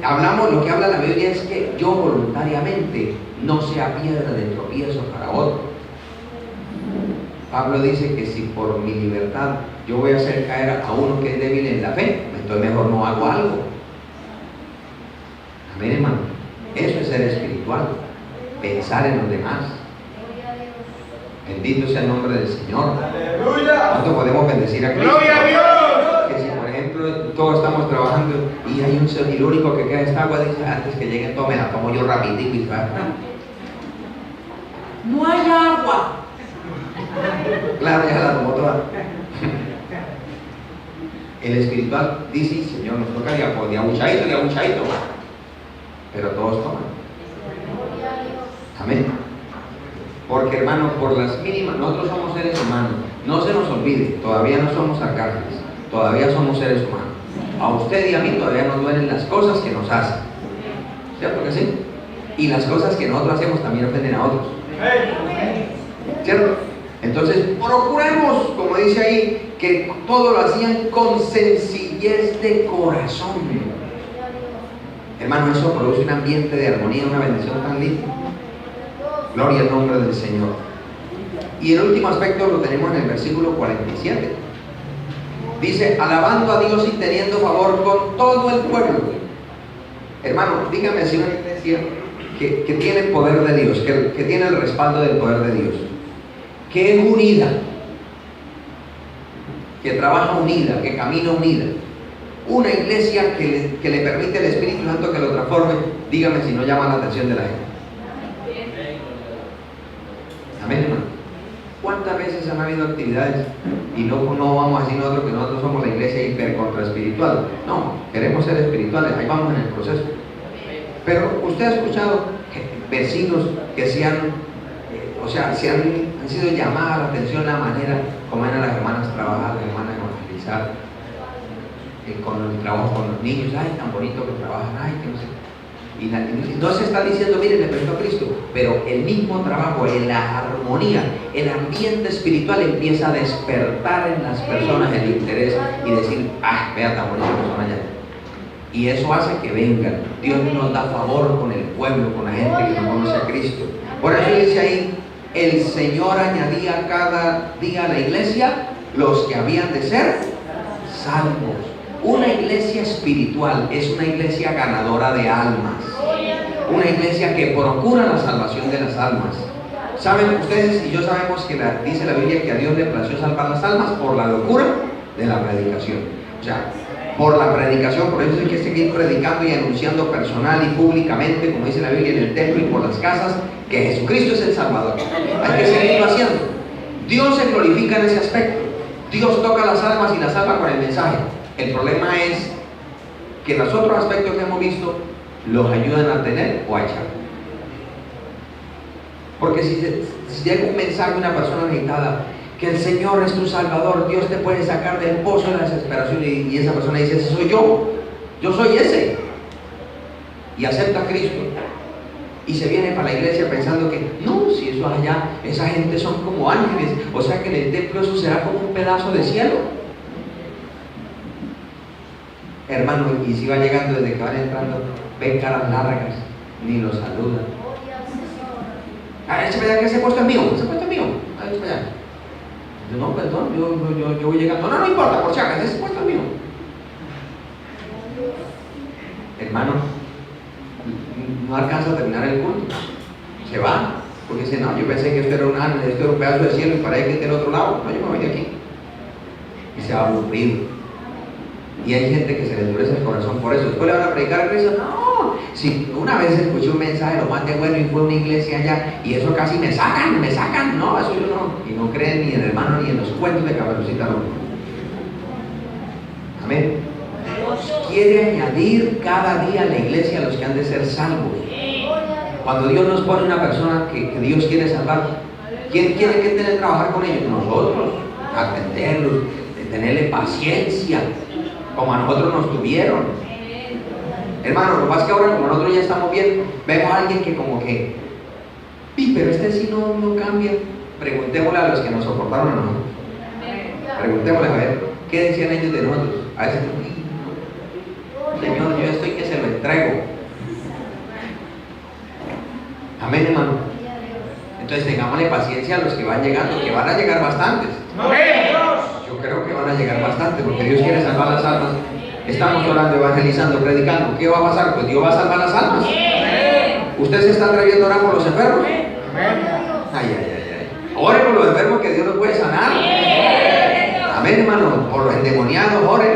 hablamos, lo que habla la Biblia es que yo voluntariamente no sea piedra de tropiezo para otro. Pablo dice que si por mi libertad yo voy a hacer caer a uno que es débil en la fe, entonces mejor no hago algo. Amén, hermano. Eso es ser espiritual, pensar en los demás. Bendito sea el nombre del Señor. ¡Aleluya! ¿Cuánto podemos bendecir a Cristo? ¡Gloria a Dios! Que si por ejemplo todos estamos trabajando y hay un ser, y lo único que queda es agua, dice, antes que lleguen todos me la tomo yo rapidito y va. No hay agua. Claro, ya la tomó toda. El espiritual dice, Señor, nos toca de abuchadito, pero todos toman. Amén. Porque hermano, por las mínimas, nosotros somos seres humanos. No se nos olvide, todavía no somos arcángeles, todavía somos seres humanos. A usted y a mí todavía nos duelen las cosas que nos hacen. ¿Cierto que sí? Y las cosas que nosotros hacemos también ofenden a otros. ¿Cierto? Entonces, procuremos, como dice ahí, que todo lo hacían con sencillez de corazón. Hermano, eso produce un ambiente de armonía, una bendición tan linda. Gloria al nombre del Señor. Y el último aspecto lo tenemos en el versículo 47. Dice, alabando a Dios y teniendo favor con todo el pueblo. Hermano, dígame si una iglesia que tiene el poder de Dios, que tiene el respaldo del poder de Dios, que es unida, que trabaja unida, que camina unida, una iglesia que le permite al Espíritu Santo que lo transforme, dígame si no llama la atención de la gente. Amén, hermano. ¿Cuántas veces han habido actividades y no vamos a decir nosotros que nosotros somos la iglesia hiper contra espiritual? No, queremos ser espirituales, ahí vamos en el proceso. Pero usted ha escuchado vecinos que han sido llamadas la atención la manera como eran las hermanas trabajar, las hermanas evangelizar, con el trabajo con los niños, ay, tan bonito que trabajan, ay, que no sé. Y no se está diciendo, miren, le presento a Cristo, pero el mismo trabajo, en la armonía, el ambiente espiritual empieza a despertar en las personas el interés y decir, ah, vea tan bonita persona allá. Y eso hace que vengan. Dios nos da favor con el pueblo, con la gente que no conoce a Cristo. Por eso dice ahí, el Señor añadía cada día a la iglesia los que habían de ser salvos. Una iglesia espiritual es una iglesia ganadora de almas. Una iglesia que procura la salvación de las almas. Saben ustedes y yo sabemos que dice la Biblia que a Dios le plació salvar las almas por la locura de la predicación. O sea, por la predicación, por eso hay que seguir predicando y anunciando personal y públicamente, como dice la Biblia, en el templo y por las casas, que Jesucristo es el Salvador. Hay que seguirlo haciendo. Dios se glorifica en ese aspecto. Dios toca las almas y las salva con el mensaje. El problema es que los otros aspectos que hemos visto los ayudan a tener o a echar. Porque si llega un mensaje a una persona necesitada, que el Señor es tu Salvador, Dios te puede sacar del pozo de la desesperación, y esa persona dice, ese soy yo soy ese, y acepta a Cristo, y se viene para la iglesia pensando que, no, si eso allá, esa gente son como ángeles, o sea que en el templo eso será como un pedazo de cielo. Hermano, y si va llegando desde que van entrando, ven caras largas, ni los saludan. Ese para allá que ese puesto es mío, ese puesto es mío, ese para allá. Yo, no, perdón, yo voy llegando. No importa, por si acaso, ese puesto es mío. Hermano, no alcanza a terminar el culto, se va, porque dice, no, yo pensé que esto era un ángel, esto era un pedazo de cielo y para ahí que esté del otro lado. No, yo me voy de aquí. Y se va aburrido. Y hay gente que se le endurece el corazón por eso. Después le van a predicar a Cristo. No, si una vez escuché un mensaje lo más de bueno y fue a una iglesia allá y eso casi me sacan, no, eso yo no. Y no creen ni en el hermano ni en los cuentos de Caperucita Roja. Amén. Dios quiere añadir cada día a la iglesia a los que han de ser salvos. Cuando Dios nos pone una persona que Dios quiere salvar, ¿quién tiene que tener que trabajar con ellos? Nosotros, atenderlos, tenerle paciencia, como a nosotros nos tuvieron. Hermano, lo que pasa es que ahora como nosotros ya estamos bien, vemos a alguien que como que, pero este sí no cambia. Preguntémosle a los que nos soportaron a nosotros. Preguntémosle a ver, ¿qué decían ellos de nosotros? A veces, Señor, yo estoy que se lo entrego. Amén, hermano. Entonces tengámosle paciencia a los que van llegando, que van a llegar bastantes. Yo creo que van a llegar bastantes, porque Dios quiere salvar las almas. Estamos orando, evangelizando, predicando. ¿Qué va a pasar? Pues Dios va a salvar las almas. ¿Usted se está atreviendo a orar por los enfermos? Ay. Ore por los enfermos que Dios los puede sanar. Amén, hermano. Por los endemoniados, ore.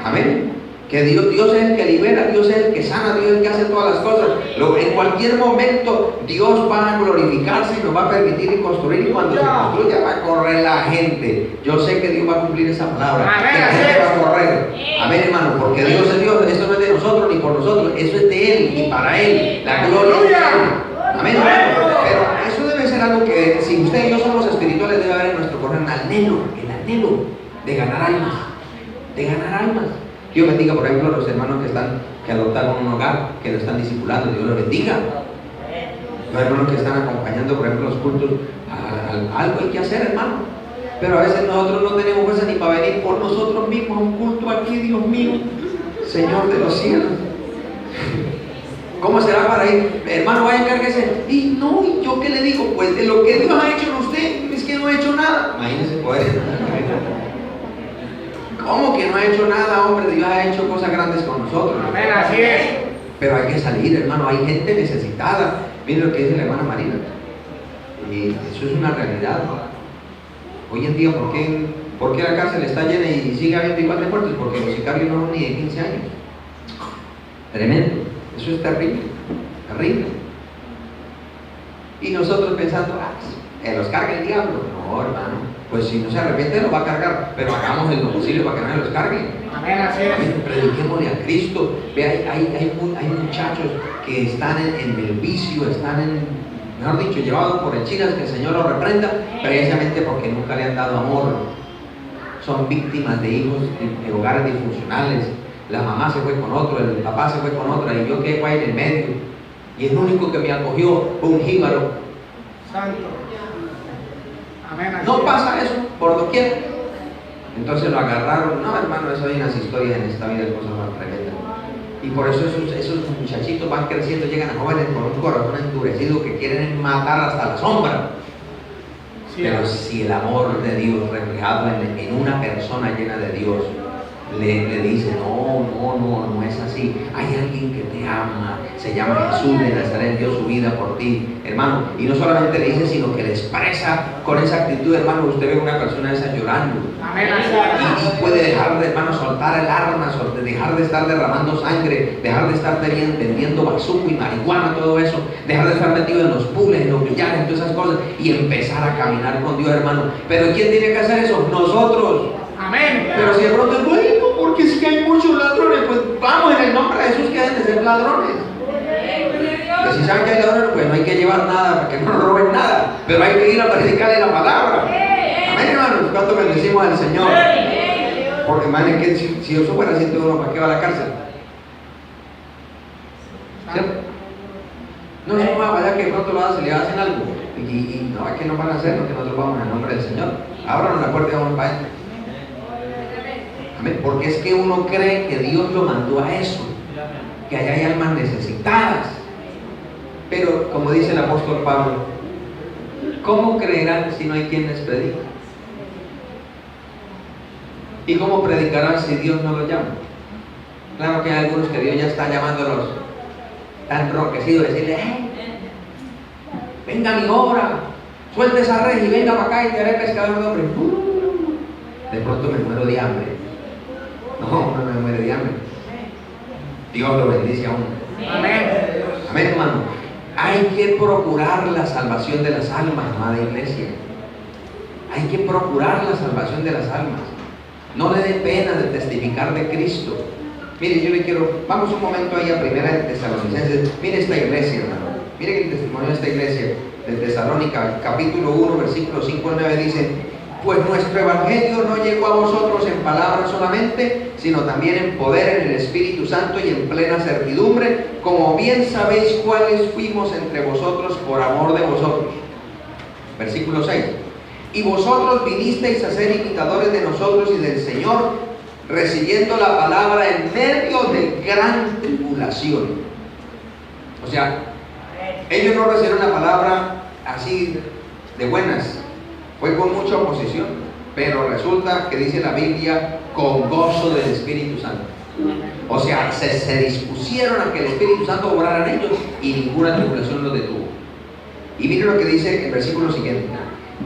Amén. Que Dios es el que libera, Dios es el que sana, Dios es el que hace todas las cosas. En cualquier momento Dios va a glorificarse y nos va a permitir construir, y cuando se construya va a correr la gente. Yo sé que Dios va a cumplir esa palabra. Que la gente va a correr. Amén, hermano, porque Dios es Dios. Esto no es de nosotros ni por nosotros, eso es de Él y para Él. La gloria es de Él. Amén, hermano. Pero eso debe ser algo que, si usted y yo somos espirituales, debe haber en nuestro corazón el anhelo de ganar almas. De ganar almas. Dios bendiga, por ejemplo, a los hermanos que adoptaron un hogar, que lo están discipulando. Dios los bendiga. Los hermanos que están acompañando, por ejemplo, los cultos. Algo hay que hacer, hermano. Pero a veces nosotros no tenemos fuerza ni para venir por nosotros mismos a un culto aquí, Dios mío, Señor de los cielos. ¿Cómo será para ir? Hermano, vaya, encárguese. Y no, ¿y yo qué le digo? Pues de lo que Dios ha hecho en usted, es que no ha hecho nada. Imagínense poder. ¿Cómo que no ha hecho nada, hombre? Dios ha hecho cosas grandes con nosotros. Amén, así es. Pero hay que salir, hermano. Hay gente necesitada. Miren lo que dice la hermana Marina. Y eso es una realidad. Hoy en día, ¿por qué la cárcel está llena y sigue habiendo igual de muertos? Porque los sicarios no son ni de 15 años. Tremendo. Eso es terrible. Terrible. Y nosotros pensando, los carga el diablo. No, hermano. Pues si no se arrepiente, lo va a cargar. Pero hagamos lo posible para que no se los cargue. Amén, así es. Prediquémosle a Cristo. Ve, hay muchachos que están en el vicio, mejor dicho, llevados por hechinas, que el Señor los reprenda, precisamente porque nunca le han dado amor. Son víctimas de hijos de hogares disfuncionales. La mamá se fue con otro, el papá se fue con otra, y yo quedé ahí en el medio. Y el único que me acogió fue un jíbaro. Santo. Amén, así No es. pasa eso por doquier. Entonces lo agarraron. No, hermano, eso hay unas historias en esta vida de cosas más tremendas. Y por eso esos muchachitos van creciendo, llegan a jóvenes con un corazón endurecido que quieren matar hasta la sombra. Sí, pero si el amor de Dios reflejado en una persona llena de Dios le dice, no es así. Hay alguien que te ama, se llama Jesús de Nazaret, dio su vida por ti, hermano. Y no solamente le dice, sino que le expresa con esa actitud, hermano. Usted ve a una persona esa llorando. Amén. Y puede dejar de, hermano, soltar el arma, dejar de estar derramando sangre, dejar de estar vendiendo bazuco y marihuana, todo eso, dejar de estar metido en los pules, en los billares, en todas esas cosas, y empezar a caminar con Dios, hermano. Pero ¿quién tiene que hacer eso? Nosotros. Amén. Pero si de pronto es bueno, porque si hay muchos ladrones, pues vamos en el nombre de Jesús que deben de ser ladrones. Pero si saben que hay ladrones, pues no hay que llevar nada para que no nos roben nada, pero hay que ir a predicarle la palabra. Amén, hermanos. ¿Cuánto bendecimos al Señor? Porque, hermano, que si eso fuera así, ¿para qué va a la cárcel? ¿Cierto? No, eso no va a que de pronto lo hacen, le hacen algo. Y no, es que no van a hacer, no, que nosotros vamos en el nombre del Señor. Ábranos la puerta y vamos para adentro. Amén. Porque es que uno cree que Dios lo mandó a eso, que allá hay almas necesitadas. Pero, como dice el apóstol Pablo, ¿cómo creerán si no hay quien les predique? ¿Y cómo predicarán si Dios no los llama? Claro que hay algunos que Dios ya está llamándolos, tan enroquecidos, decirle, venga a mi obra, suelte esa red y venga para acá y te haré pescador de hombres. De pronto me muero de hambre. No me muero de hambre. Dios lo bendice a uno. Amén. Amén, hermano. Hay que procurar la salvación de las almas, amada iglesia. Hay que procurar la salvación de las almas. No le dé pena de testificar de Cristo. Mire, yo le quiero, vamos un momento ahí a Primera de Tesalonicenses. Mire esta iglesia, hermano. Mire el testimonio de esta iglesia de Tesalónica, capítulo 1, versículos 5 al 9 dice: Pues nuestro evangelio no llegó a vosotros en palabras solamente, sino también en poder, en el Espíritu Santo y en plena certidumbre, como bien sabéis cuáles fuimos entre vosotros por amor de vosotros. Versículo 6. Y vosotros vinisteis a ser imitadores de nosotros y del Señor, recibiendo la palabra en medio de gran tribulación. O sea, ellos no recibieron la palabra así de buenas, fue con mucha oposición, pero resulta que dice la Biblia, con gozo del Espíritu Santo. O sea, se dispusieron a que el Espíritu Santo obrara en ellos y ninguna tribulación los detuvo. Y miren lo que dice el versículo siguiente.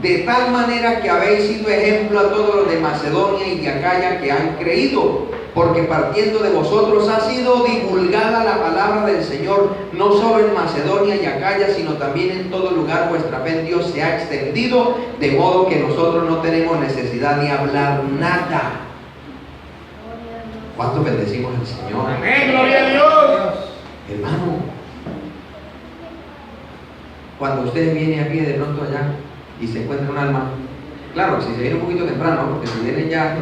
De tal manera que habéis sido ejemplo a todos los de Macedonia y de Acaya que han creído, porque partiendo de vosotros ha sido divulgada la palabra del Señor, no solo en Macedonia y Acaya, sino también en todo lugar vuestra fe en Dios se ha extendido, de modo que nosotros no tenemos necesidad de hablar nada. ¿Cuánto bendecimos al Señor? Amén, gloria a Dios. Hermano, cuando usted viene aquí de pronto allá y se encuentra un alma, claro, si se viene un poquito temprano, porque si vienen ya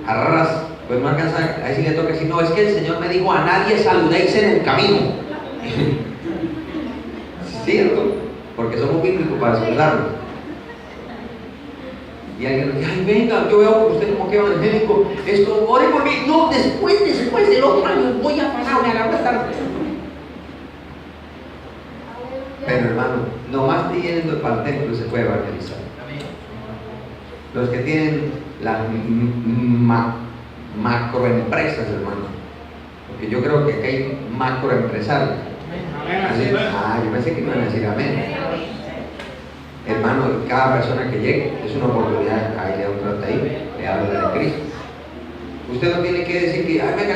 a raras, pues no alcanza, ahí sí le toca decir, no, es que el Señor me dijo, a nadie saludéis en el camino. ¿Cierto? Porque somos bíblicos para saludarnos. Y alguien dice, ay, venga, yo veo por usted como que evangélico, esto, ore por mí. No, después del otro año voy a parar, me agarro tarde. Pero hermano, nomás yendo para el templo se puede evangelizar. Los que tienen las macroempresas, hermano, porque yo creo que aquí hay macroempresarios. Yo pensé que iban a decir amén. Hermano, cada persona que llegue es una oportunidad, ahí le da un trato ahí, le habla de Cristo. Usted no tiene que decir que, ay, venga,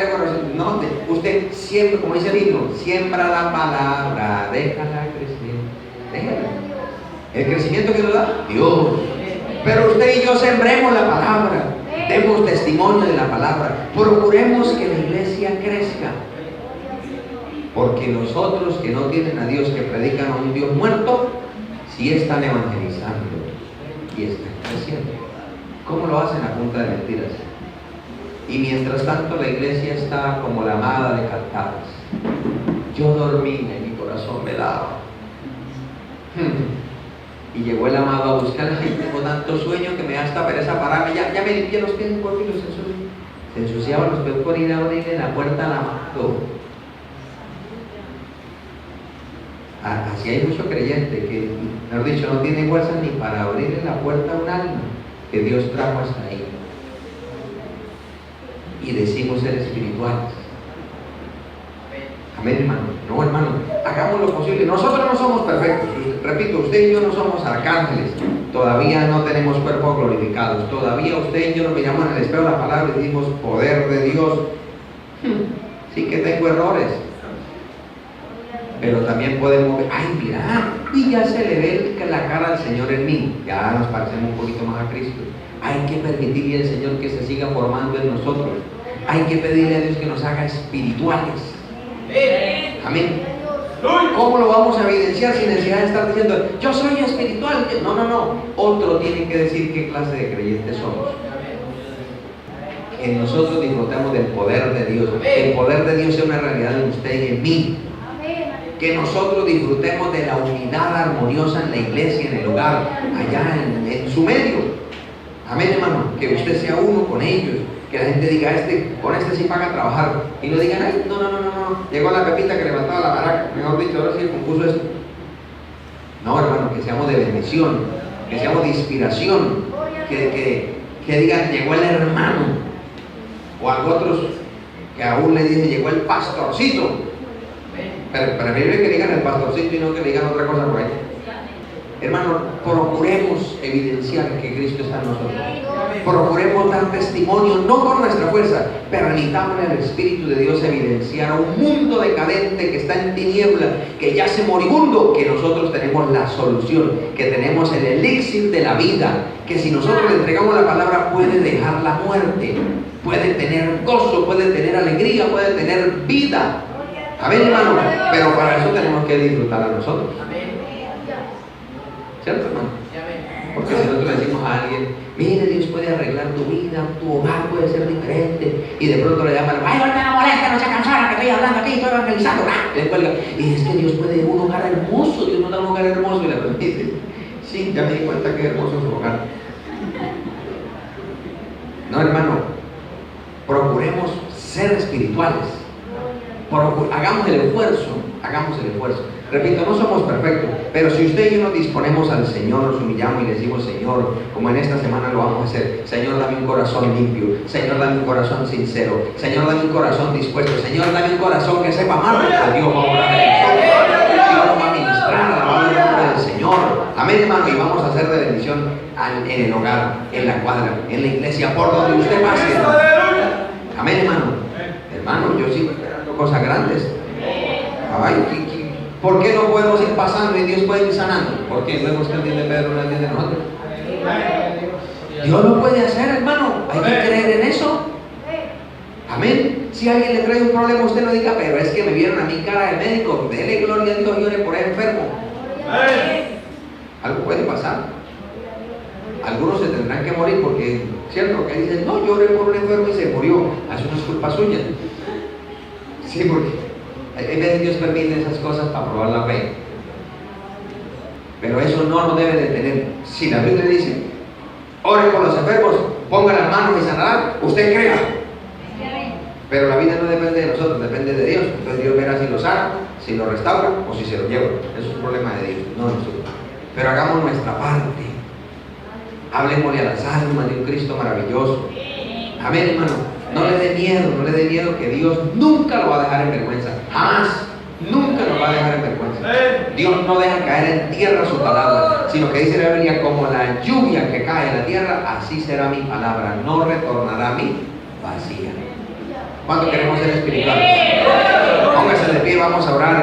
no, usted siempre, como dice el himno, siembra la palabra, déjala crecer, déjala. El crecimiento que nos da, Dios. Pero usted y yo sembremos la palabra, demos testimonio de la palabra, procuremos que la iglesia crezca. Porque nosotros que no tienen a Dios, que predican a un Dios muerto, sí están evangelizando y están creciendo. ¿Cómo lo hacen? A punta de mentiras. Y mientras tanto la iglesia está como la amada de Cantares. Yo dormí, en mi corazón me daba. Y llegó el amado a buscar, ay, tengo tanto sueño que me da hasta pereza pararme, ya me limpié los pies por y los ensucié. Se ensuciaban los pies por ir a abrirle la puerta al amado. Así hay mucho creyente que, mejor dicho, no tiene fuerza ni para abrirle la puerta a un alma que Dios trajo hasta ahí. Y decimos ser espirituales. Amén, hermano. No, hermano, hagamos lo posible. Nosotros no somos perfectos. Repito, usted y yo no somos arcángeles. Todavía no tenemos cuerpos glorificados. Todavía usted y yo nos miramos en el espejo de la palabra y decimos, poder de Dios. Sí que tengo errores. Pero también podemos ver, ay, mira, y ya se le ve la cara al Señor en mí. Ya nos parecemos un poquito más a Cristo. Hay que permitirle al Señor que se siga formando en nosotros. Hay que pedirle a Dios que nos haga espirituales. Amén. ¿Cómo lo vamos a evidenciar sin necesidad de estar diciendo, yo soy espiritual? No. Otro tiene que decir qué clase de creyentes somos. Que nosotros disfrutemos del poder de Dios. Que el poder de Dios sea una realidad en usted y en mí. Que nosotros disfrutemos de la unidad armoniosa en la iglesia, en el hogar, allá en su medio. Amén, hermano. Que usted sea uno con ellos. Que la gente diga, con este sí paga trabajar. Y no digan, ay, no. Llegó la Pepita que levantaba la maraca. Mejor dicho, ahora sí compuso esto. No, hermano, que seamos de bendición. Que seamos de inspiración. Que digan, llegó el hermano. O a otros que aún le dicen, llegó el pastorcito. Pero preferible que digan el pastorcito y no que le digan otra cosa por ahí. Hermano, procuremos evidenciar que Cristo está en nosotros. Procuremos dar testimonio, no por nuestra fuerza, permitámosle al Espíritu de Dios evidenciar a un mundo decadente que está en tiniebla, que yace moribundo, que nosotros tenemos la solución, que tenemos el elixir de la vida, que si nosotros le entregamos la palabra puede dejar la muerte, puede tener gozo, puede tener alegría, puede tener vida. Amén, hermano. Pero para eso tenemos que disfrutar a nosotros. ¿Cierto, hermano? Porque si nosotros le decimos a alguien, mire, Dios puede arreglar tu vida, tu hogar puede ser diferente, y de pronto le llaman, ay, ahorita no molesta, no se cansara, que estoy hablando aquí, estoy evangelizando, y después le digo, y es que Dios puede un hogar hermoso, Dios nos da un hogar hermoso, y le permite, sí, ya me di cuenta que es hermoso su hogar. No, hermano, procuremos ser espirituales, hagamos el esfuerzo, repito, no somos perfectos, pero si usted y yo nos disponemos al Señor, nos humillamos y le decimos, Señor, como en esta semana lo vamos a hacer, Señor, dame un corazón limpio, Señor, dame un corazón sincero, Señor, dame un corazón dispuesto, Señor, dame un corazón que sepa amar, porque Dios va a orar en nosotros, Dios va a ministrar a la nombre del Señor, amén, hermano, y vamos a hacer de bendición en el hogar, en la cuadra, en la iglesia, por donde usted pase, amén, hermano, yo sigo esperando cosas grandes. Ay, ¿por qué no podemos ir pasando y Dios puede ir sanando? Porque luego usted entiende Pedro, no entiende nosotros. Dios lo puede hacer, hermano. Hay que creer en eso. Amén. Si alguien le trae un problema, usted no diga, pero es que me vieron a mi cara de médico. Dele gloria a Dios, llore por el enfermo. Algo puede pasar. Algunos se tendrán que morir porque, ¿cierto? Que dicen, no, lloré por un enfermo y se murió. Eso no es culpa suya. Sí, porque a veces Dios permite esas cosas para probar la fe. Pero eso no nos debe detener. Si la Biblia dice, ore por los enfermos, ponga las manos y sanarán, usted crea. Pero la vida no depende de nosotros, depende de Dios. Entonces Dios verá si lo sana, si lo restaura o si se lo lleva. Eso es un problema de Dios, no de nosotros. Pero hagamos nuestra parte. Hablemosle a las almas de un Cristo maravilloso. Amén, hermano. No le dé miedo que Dios nunca lo va a dejar en vergüenza. Jamás, nunca lo va a dejar en vergüenza. Dios no deja caer en tierra su palabra, sino que dice la Biblia, como la lluvia que cae en la tierra, así será mi palabra, no retornará a mí vacía. ¿Cuánto queremos ser espirituales? Póngase de pie, vamos a orar.